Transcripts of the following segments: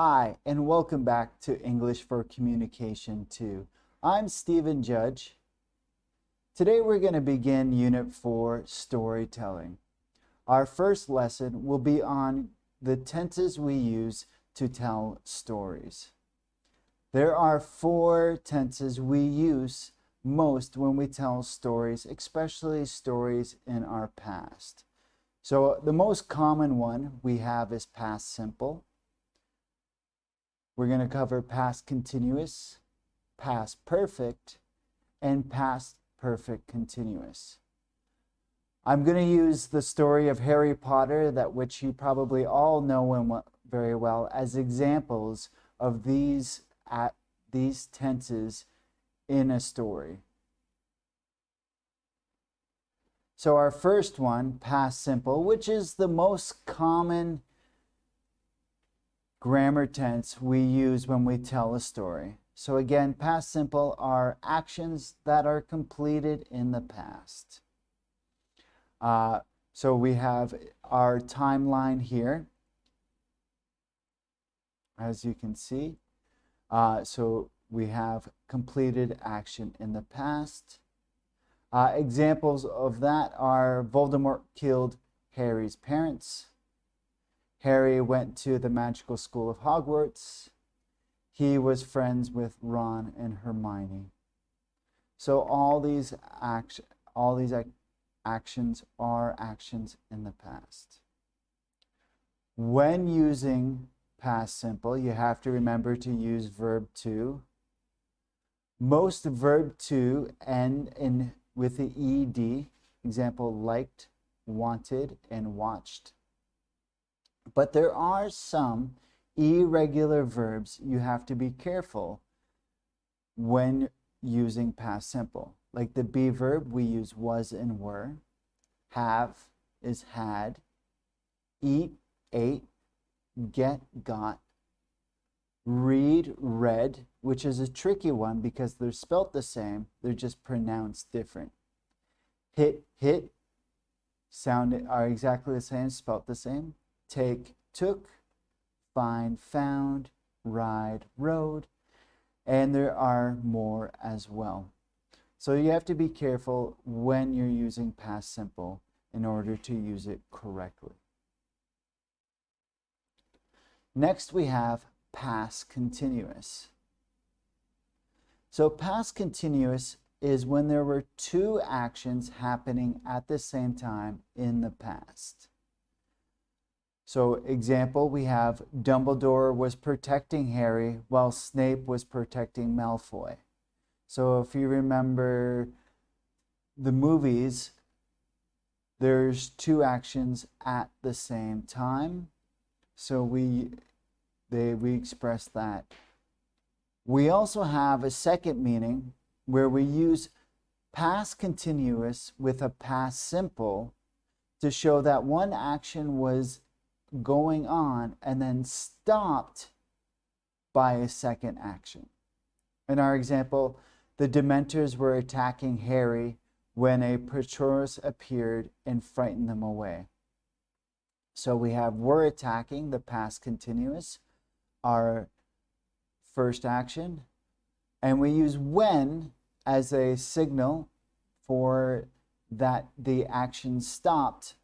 Hi, and welcome back to English for Communication 2. I'm Stephen Judge. Today we're going to begin Unit 4, Storytelling. Our first lesson will be on the tenses we use to tell stories. There are 4 tenses we use most when we tell stories, especially stories in our past. So the most common one we have is past simple. We're going to cover past continuous, past perfect, and past perfect continuous. I'm going to use the story of Harry Potter, that which you probably all know very well, as examples of these tenses in a story. So our first one, past simple, which is the most common grammar tense we use when we tell a story. So again, past simple are actions that are completed in the past. So we have our timeline here, as you can see. So we have completed action in the past. Examples of that are Voldemort killed Harry's parents. Harry went to the magical school of Hogwarts. He was friends with Ron and Hermione. So all these actions are actions in the past. When using past simple, you have to remember to use verb to. Most verb to end with the ed. Example, liked, wanted, and watched. But there are some irregular verbs you have to be careful when using past simple. Like the be verb, we use was and were. Have is had. Eat, ate. Get, got. Read, read, which is a tricky one because they're spelt the same, they're just pronounced different. Hit, hit, are exactly the same, spelt the same. Take, took, find, found, ride, rode, and there are more as well. So you have to be careful when you're using past simple in order to use it correctly. Next we have past continuous. So past continuous is when there were 2 actions happening at the same time in the past. So example, we have Dumbledore was protecting Harry while Snape was protecting Malfoy. So if you remember the movies, there's 2 actions at the same time. So we express that. We also have a second meaning where we use past continuous with a past simple to show that one action was going on and then stopped by a second action. In our example, the Dementors were attacking Harry when a Patronus appeared and frightened them away. So we have were attacking, the past continuous, our first action, and we use when as a signal for that the action stopped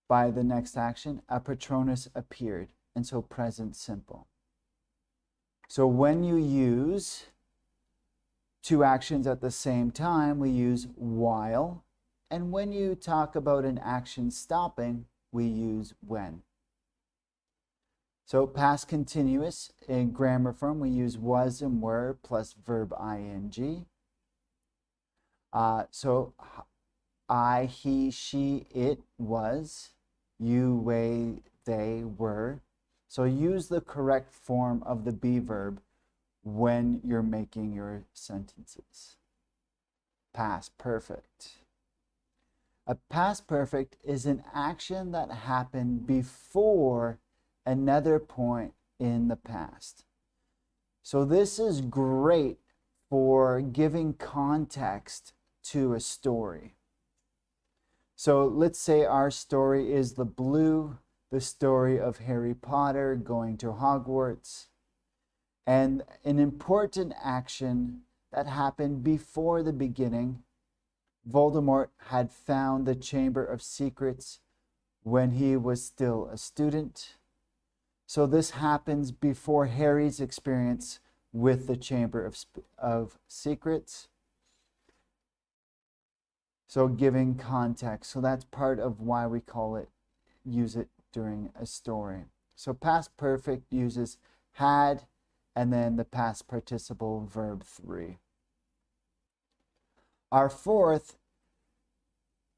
by the next action. A Patronus appeared, and so present simple. So when you use 2 actions at the same time, we use while, and when you talk about an action stopping, we use when. So past continuous in grammar form, we use was and were plus verb ing. So I, he, she, it was. You, they, were. So use the correct form of the be verb when you're making your sentences. Past perfect. A past perfect is an action that happened before another point in the past. So this is great for giving context to a story. So let's say our story is the blue the story of Harry Potter going to Hogwarts. And an important action that happened before the beginning, Voldemort had found the Chamber of Secrets when he was still a student. So this happens before Harry's experience with the Chamber of Secrets. So giving context. So that's part of why we use it during a story. So past perfect uses had and then the past participle verb 3. Our fourth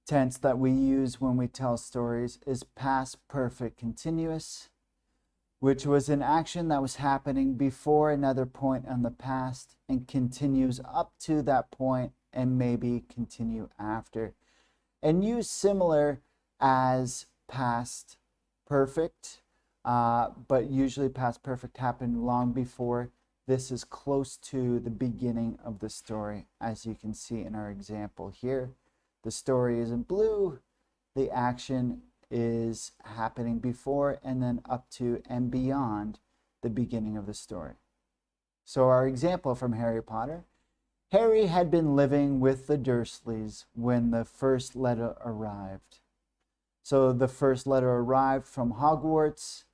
tense that we use when we tell stories is past perfect continuous, which was an action that was happening before another point in the past and continues up to that point and maybe continue after. And used similar as past perfect, but usually past perfect happened long before. This is close to the beginning of the story, as you can see in our example here. The story is in blue, the action is happening before and then up to and beyond the beginning of the story. So our example from Harry Potter, Harry had been living with the Dursleys when the first letter arrived. So the first letter arrived from Hogwarts.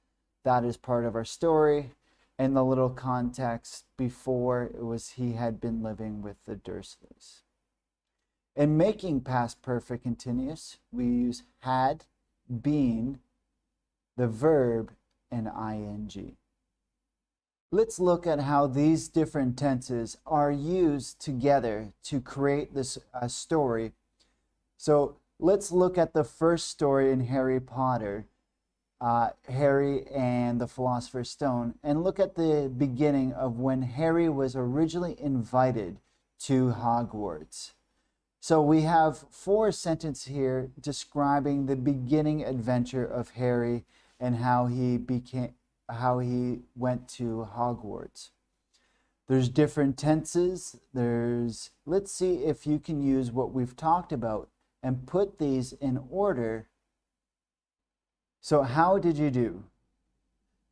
That is part of our story. And the little context before it was he had been living with the Dursleys. In making past perfect continuous, we use had, been, the verb, and ing. Let's look at how these different tenses are used together to create this story. So let's look at the first story in Harry Potter, Harry and the Philosopher's Stone, and look at the beginning of when Harry was originally invited to Hogwarts. So we have 4 sentences here describing the beginning adventure of Harry and how he went to Hogwarts. There's different tenses. Let's see if you can use what we've talked about and put these in order. So how did you do?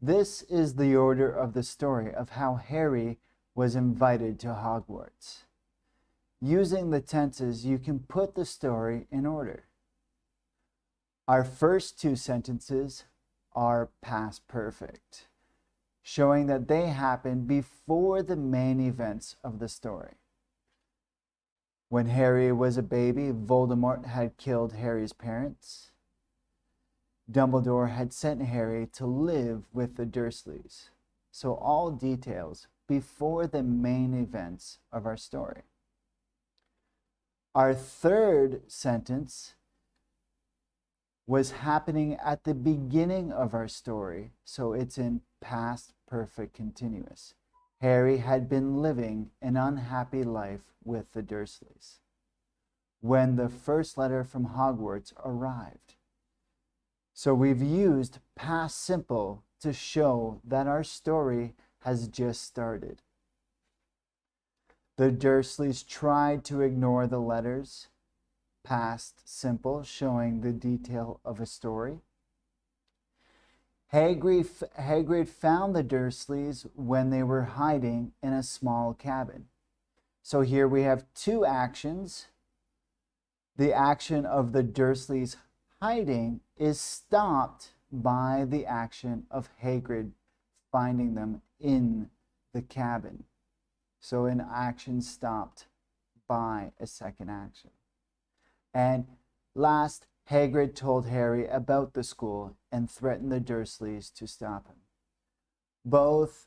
This is the order of the story of how Harry was invited to Hogwarts. Using the tenses, you can put the story in order. Our first 2 sentences are past perfect, showing that they happened before the main events of the story. When Harry was a baby, Voldemort had killed Harry's parents. Dumbledore had sent Harry to live with the Dursleys. So all details before the main events of our story. Our third sentence was happening at the beginning of our story, so it's in past perfect continuous. Harry had been living an unhappy life with the Dursleys when the first letter from Hogwarts arrived. So we've used past simple to show that our story has just started. The Dursleys tried to ignore the letters, past simple, showing the detail of a story. Hagrid found the Dursleys when they were hiding in a small cabin. So here we have 2 actions. The action of the Dursleys hiding is stopped by the action of Hagrid finding them in the cabin. So an action stopped by a second action. And last, Hagrid told Harry about the school and threatened the Dursleys to stop him. Both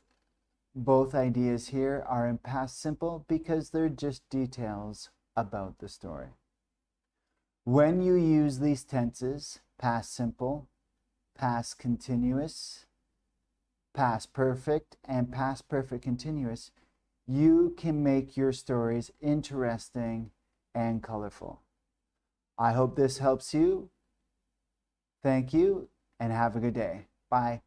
ideas here are in past simple because they're just details about the story. When you use these tenses, past simple, past continuous, past perfect, and past perfect continuous, you can make your stories interesting and colorful. I hope this helps you. Thank you and have a good day. Bye.